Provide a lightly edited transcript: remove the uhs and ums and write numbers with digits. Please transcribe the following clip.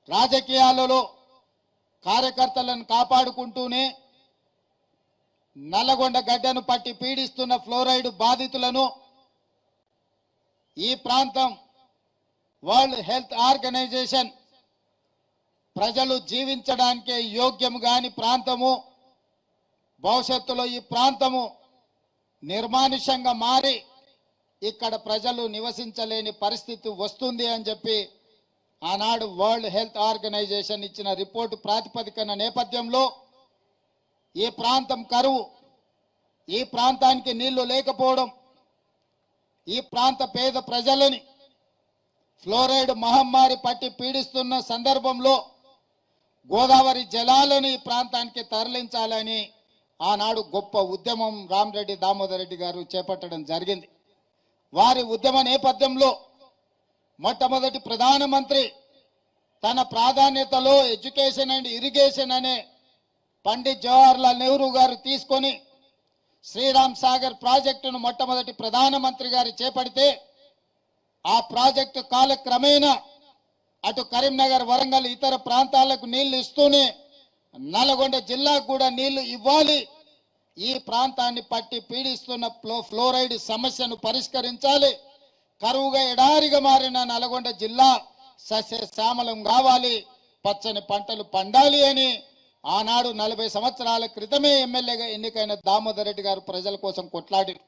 రాజకీయాలలో కార్యకర్తలను కాపాడుకుంటూనే నల్లగొండ గడ్డను పట్టి పీడిస్తున్న ఫ్లోరైడ్ బాధితులను ఈ ప్రాంతం వరల్డ్ హెల్త్ ఆర్గనైజేషన్ ప్రజలు జీవించడానికే యోగ్యం కాని ప్రాంతము, భవిష్యత్తులో ఈ ప్రాంతము నిర్మానుష్యంగా మారి ఇక్కడ ప్రజలు నివసించలేని పరిస్థితి వస్తుంది అని చెప్పి ఆనాడు వరల్డ్ హెల్త్ ఆర్గనైజేషన్ ఇచ్చిన రిపోర్టు ప్రాతిపదికన నేపథ్యంలో ఈ ప్రాంతం కరువు, ఈ ప్రాంతానికి నీళ్లు లేకపోవడం, ఈ ప్రాంత పేద ప్రజలని ఫ్లోరైడ్ మహమ్మారి పట్టి పీడిస్తున్న సందర్భంలో గోదావరి జలాలను ఈ ప్రాంతానికి తరలించాలని ఆనాడు గొప్ప ఉద్యమం రామరెడ్డి దామోదర్ రెడ్డి గారు చేపట్టడం జరిగింది. వారి ఉద్యమ నేపథ్యంలో మొట్టమొదటి ప్రధానమంత్రి తన ప్రాధాన్యతలో ఎడ్యుకేషన్ అండ్ ఇరిగేషన్ అనే పండిత్ జవహర్లాల్ నెహ్రూ గారు తీసుకొని శ్రీరామ్ సాగర్ ప్రాజెక్టును మొట్టమొదటి ప్రధానమంత్రి గారు చేపడితే ఆ ప్రాజెక్టు కాలక్రమేణా అటు కరీంనగర్, వరంగల్ ఇతర ప్రాంతాలకు నీళ్లు ఇస్తూనే నల్గొండ జిల్లాకు కూడా నీళ్లు ఇవ్వాలి, ఈ ప్రాంతాన్ని పట్టి పీడిస్తున్న ఫ్లోరైడ్ సమస్యను పరిష్కరించాలి, కరువుగా ఎడారిగా మారిన నల్గొండ జిల్లా సస్యశ్యామలం కావాలి, పచ్చని పంటలు పండాలి అని ఆనాడు 40 సంవత్సరాల క్రితమే ఎమ్మెల్యేగా ఎన్నికైన దామోదర్ రెడ్డి గారు ప్రజల కోసం కొట్లాడారు.